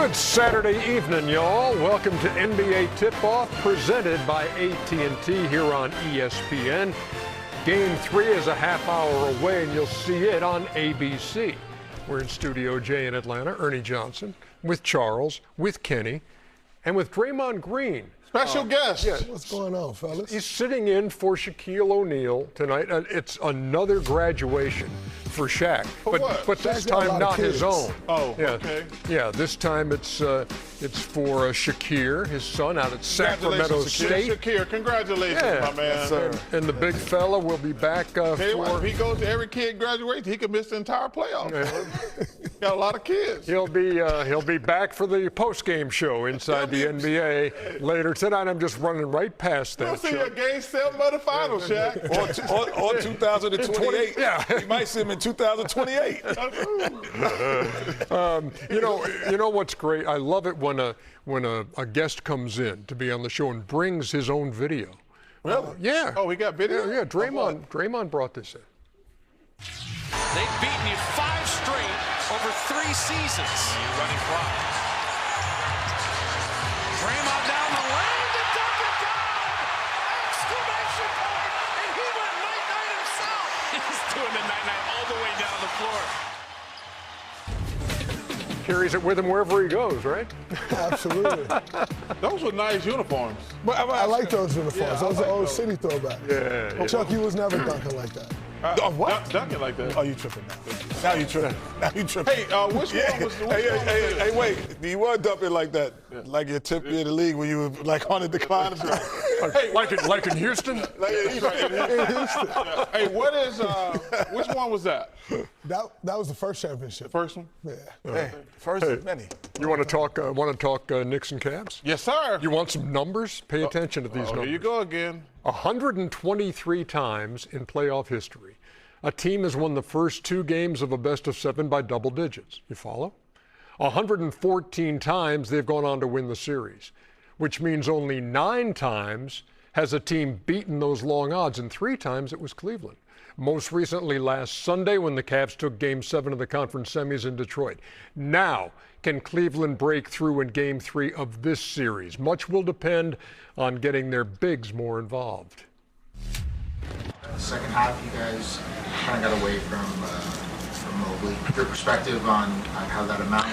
Good Saturday evening, y'all. Welcome to NBA Tip-Off presented by AT&T here on ESPN. Game 3 is a half hour away, and you'll see it on ABC. We're in Studio J in Atlanta. Ernie Johnson with Charles, with Kenny, and with Draymond Green. Special guest. Yeah. What's going on, fellas? He's sitting in for Shaquille O'Neal tonight. It's another graduation for Shaq, but this time not his own. Oh, yeah. Okay. Yeah, this time it's for Shakir, his son, out at Sacramento State. Shakir, congratulations, my man. Yes, sir. And the big fella will be back If he goes to every kid graduation, he could miss the entire playoffs. Got a lot of kids. He'll be back for the post-game show inside the NBA later tonight. I'm just running right past that. You'll see a Game 7 of the final, Shaq. or 2028. Yeah. You might see him in 2028. You know what's great? I love it when a guest comes in to be on the show and brings his own video. Really? Yeah. Oh, we got video? Yeah, Draymond brought this in. They've beaten you 5 straight over 3 seasons. Running clock. Draymond down the lane to dunk it down! Exclamation point! And he went night-night himself! He's doing the night-night all the way down the floor. Carries it with him wherever he goes, right? Absolutely. Those were nice uniforms. But I like those uniforms. Yeah, those are old those. city throwbacks. Yeah. Chuck, you was never dunking like that. What? Dunking like that. Oh, you tripping now. Now you tripping. Hey, which one was the Hey, wait. You were dumping like that, like your tip in the league when you were like on the decline. Like in Houston? Hey, which one was that? That was the first championship. First one? Yeah. Hey, first of many. You want to talk Knicks and Cavs? Yes, sir. You want some numbers? Pay attention to these numbers. Here you go again. 123 times in playoff history, a team has won the first 2 games of a best-of-7 by double digits. You follow? 114 times they've gone on to win the series, which means only 9 times has a team beaten those long odds, and 3 times it was Cleveland. Most recently last Sunday when the Cavs took Game 7 of the conference semis in Detroit. Now, can Cleveland break through in Game 3 of this series? Much will depend on getting their bigs more involved. Second half, you guys kind of got away from Mobley. Your perspective on how that amounted?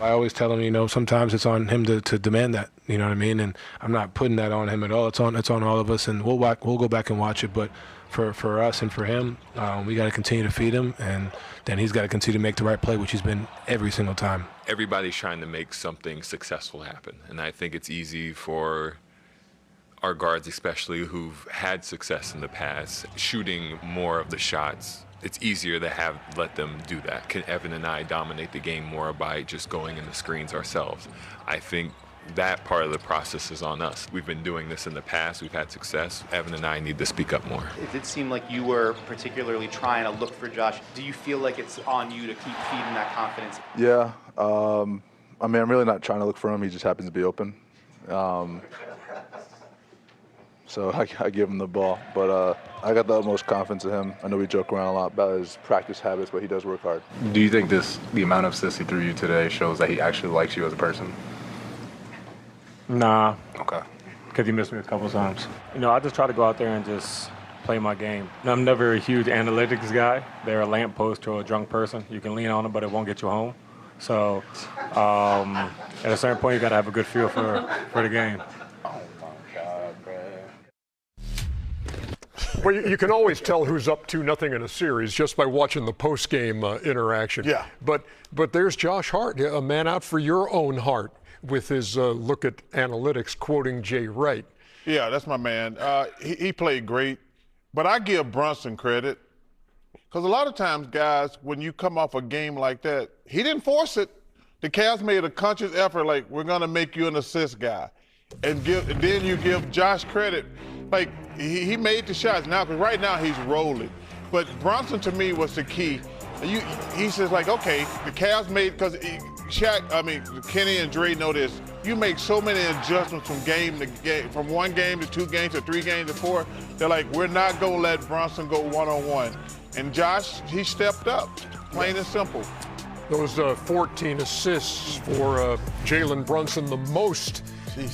I always tell him, sometimes it's on him to demand that, you know what I mean? And I'm not putting that on him at all. It's on all of us, and we'll go back and watch it. But for us and for him, we got to continue to feed him, and then he's got to continue to make the right play, which he's been every single time. Everybody's trying to make something successful happen, and I think it's easy for our guards, especially who've had success in the past, shooting more of the shots. It's easier to let them do that. Can Evan and I dominate the game more by just going in the screens ourselves? I think that part of the process is on us. We've been doing this in the past. We've had success. Evan and I need to speak up more. It did seem like you were particularly trying to look for Josh. Do you feel like it's on you to keep feeding that confidence? Yeah. I'm really not trying to look for him. He just happens to be open. So I give him the ball. But I got the utmost confidence in him. I know we joke around a lot about his practice habits, but he does work hard. Do you think the amount of assists he threw you today shows that he actually likes you as a person? Nah. Okay. Because he missed me a couple times. I just try to go out there and just play my game. I'm never a huge analytics guy. They're a lamppost to a drunk person. You can lean on them, but it won't get you home. So at a certain point, you got to have a good feel for the game. Oh, my God, bro. Well, you can always tell who's up to nothing in a series just by watching the post-game interaction. Yeah. But there's Josh Hart, a man out for your own heart, with his look at analytics, quoting Jay Wright. Yeah, that's my man. He played great, but I give Brunson credit because a lot of times, guys, when you come off a game like that, he didn't force it. The Cavs made a conscious effort, like, we're going to make you an assist guy. And then you give Josh credit. Like, he made the shots now, because right now he's rolling. But Brunson, to me, was the key. He says, like, okay, the Cavs made, because Kenny and Dre know this. You make so many adjustments from game to game, from 1 game to 2 games to 3 games to 4. They're like, we're not going to let Brunson go one-on-one. And Josh, he stepped up, plain and simple. Those 14 assists for Jalen Brunson, the most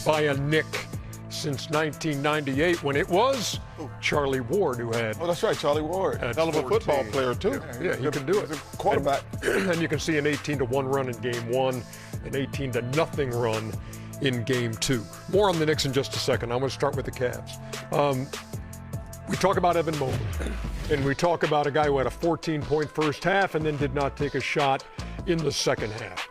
by a Knick since 1998, when it was Charlie Ward who had. Oh, that's right, Charlie Ward. Hell of a football player, too. Yeah, he can do it. Quarterback. And you can see an 18-1 run in game 1, an 18-0 run in game 2. More on the Knicks in just a second. I'm going to start with the Cavs. We talk about Evan Mobley, and we talk about a guy who had a 14-point first half and then did not take a shot in the second half.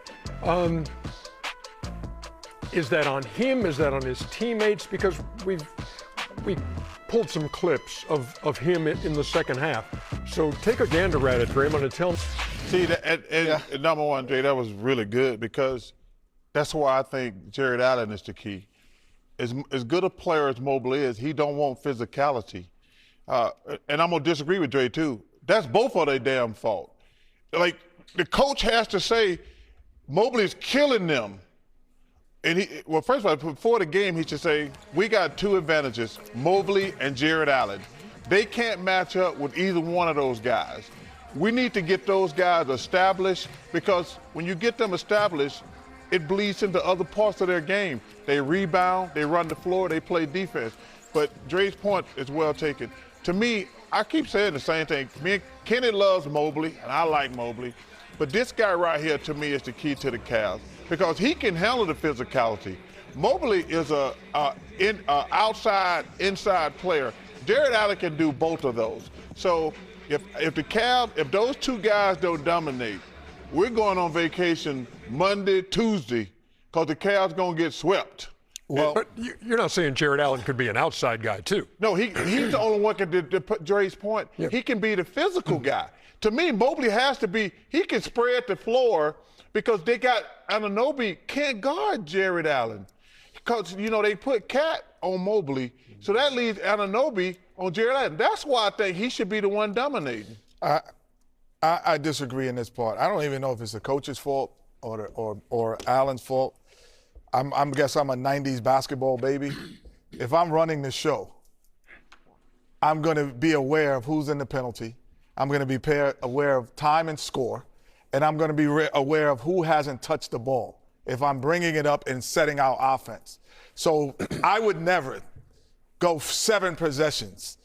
Is that on him? Is that on his teammates? Because we pulled some clips of him in the second half. So take a gander at it, Draymond, and tell me. See, number one, Jay, that was really good because that's why I think Jared Allen is the key. As good a player as Mobley is, he don't want physicality. And I'm going to disagree with Dre, too. That's both of their damn fault. Like, the coach has to say, Mobley's killing them. And first of all, before the game, he should say, we got two advantages, Mobley and Jared Allen. They can't match up with either one of those guys. We need to get those guys established because when you get them established, it bleeds into other parts of their game. They rebound, they run the floor, they play defense. But Dre's point is well taken. To me, I keep saying the same thing. Kenny loves Mobley, and I like Mobley. But this guy right here, to me, is the key to the Cavs because he can handle the physicality. Mobley is a outside, inside player. Jared Allen can do both of those. So if those two guys don't dominate, we're going on vacation Monday, Tuesday, because the Cavs going to get swept. Well, but you're not saying Jared Allen could be an outside guy, too. No, he's the only one can put Dre's point. Yep. He can be the physical guy. To me, Mobley has to be, he can spread the floor because they got Anunoby can't guard Jared Allen. Because, they put Cat on Mobley, so that leaves Anunoby on Jared Allen. That's why I think he should be the one dominating. I disagree in this part. I don't even know if it's the coach's fault or Allen's fault. I guess I'm a 90s basketball baby. If I'm running the show, I'm going to be aware of who's in the penalty. I'm going to be aware of time and score, and I'm going to be aware of who hasn't touched the ball if I'm bringing it up and setting out offense. So I would never go 7 possessions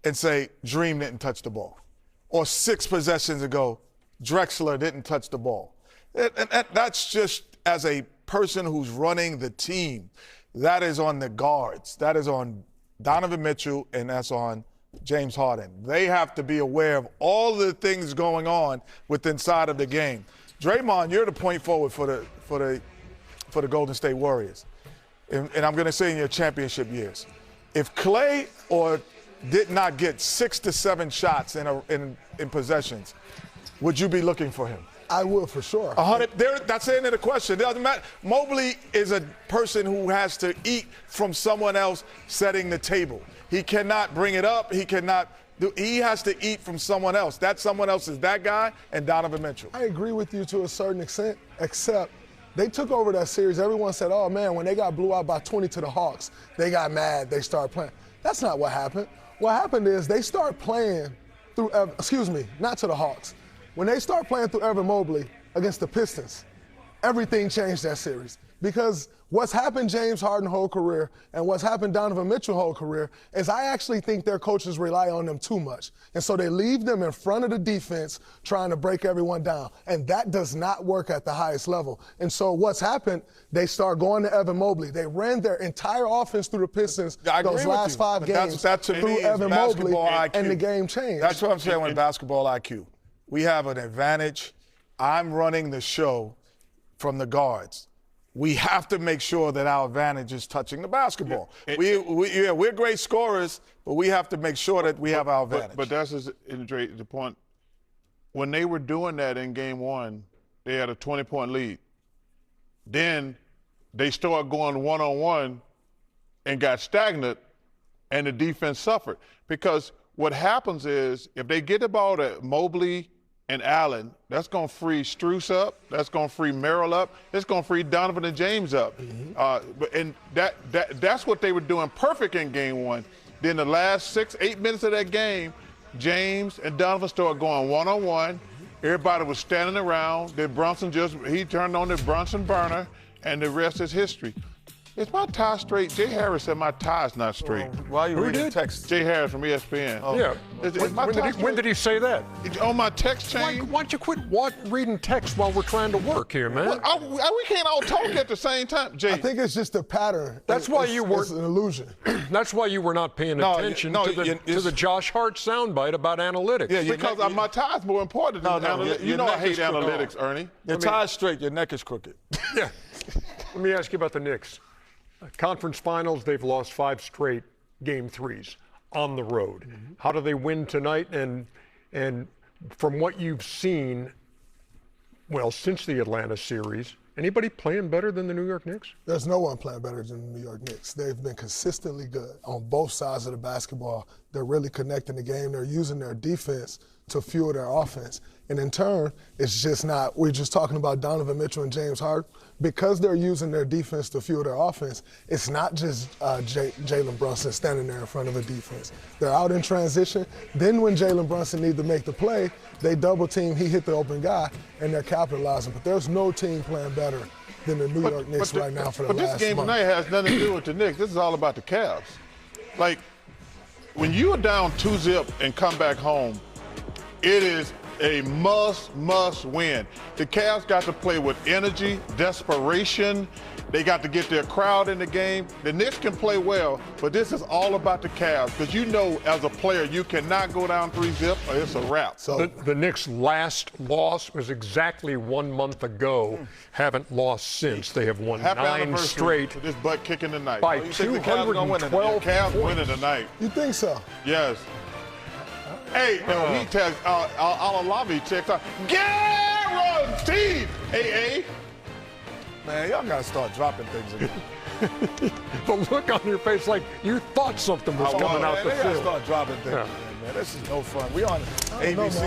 and say Dream didn't touch the ball, or 6 possessions ago Drexler didn't touch the ball. And that's just as a person who's running the team. That is on the guards. That is on Donovan Mitchell, and that's on James Harden. They have to be aware of all the things going on inside of the game. Draymond, you're the point forward for the Golden State Warriors, and I'm going to say in your championship years, if Clay did not get 6 to 7 shots in possessions, would you be looking for him? I would, for sure. That's the end of the question. It doesn't matter. Mobley is a person who has to eat from someone else setting the table. He cannot bring it up. He has to eat from someone else. That someone else is that guy and Donovan Mitchell. I agree with you to a certain extent, except they took over that series. Everyone said, oh, man, when they got blew out by 20 to the Hawks, they got mad. They started playing. That's not what happened. What happened is they start playing through – not to the Hawks. When they start playing through Evan Mobley against the Pistons, everything changed that series. Because what's happened James Harden whole career and what's happened Donovan Mitchell whole career is I actually think their coaches rely on them too much. And so they leave them in front of the defense trying to break everyone down. And that does not work at the highest level. And so what's happened, they start going to Evan Mobley. They ran their entire offense through the Pistons those last 5 games through Evan Mobley, and the game changed. That's what I'm saying with basketball IQ. We have an advantage. I'm running the show from the guards. We have to make sure that our advantage is touching the basketball. We're great scorers, but we have to make sure that we have our advantage. But that's the point. When they were doing that in game 1, they had a 20-point lead. Then they started going one-on-one and got stagnant, and the defense suffered. Because what happens is if they get the ball to Mobley and Allen, that's going to free Strus up. That's going to free Merrill up. It's going to free Donovan and James up. And that's what they were doing perfect in game 1. Then the last 6-8 minutes of that game, James and Donovan started going one-on-one, Everybody was standing around. Then Brunson he turned on the Brunson burner, and the rest is history. Is my tie straight? Jay Harris said my tie's not straight. Why are you reading text? Jay Harris from ESPN. Oh. Yeah. When did he say that? On my text chain? Why don't you quit reading text while we're trying to work here, man? We can't all talk at the same time, Jay. I think it's just a pattern. That's why you weren't. It's an illusion. That's why you were not paying attention to the Josh Hart soundbite about analytics. Yeah, because my tie's more important than analytics. You know I hate analytics, Ernie. Your tie's straight, your neck is crooked. Yeah. Let me ask you about the Knicks. Conference finals, they've lost 5 straight game 3s on the road. Mm-hmm. How do they win tonight? And from what you've seen, well, since the Atlanta series, anybody playing better than the New York Knicks? There's no one playing better than the New York Knicks. They've been consistently good on both sides of the basketball. They're really connecting the game. They're using their defense to fuel their offense. And in turn, it's just not, we're just talking about Donovan Mitchell and James Harden. Because they're using their defense to fuel their offense, it's not just Jalen Brunson standing there in front of a defense. They're out in transition. Then when Jalen Brunson needs to make the play, they double team, he hit the open guy, and they're capitalizing. But there's no team playing better than the New York Knicks right now for the last month. But this game tonight has nothing to do with the Knicks. This is all about the Cavs. Like, when you are down 2-0 and come back home, it is a must win. The Cavs got to play with energy, desperation. They got to get their crowd in the game. The Knicks can play well, but this is all about the Cavs because you know as a player you cannot go down 3-0 or it's a wrap. So the Knicks' last loss was exactly 1 month ago. Haven't lost since. They have won 9 straight. For this butt kicking tonight. By 212 Cavs points. winning tonight. You think so? Yes. Hey, he texts, Al-Alavi texts, guaranteed, AA. Man, y'all gotta start dropping things again. The look on your face like you thought something was coming out the They gotta field. start dropping things again, man. This is no fun. We on ABC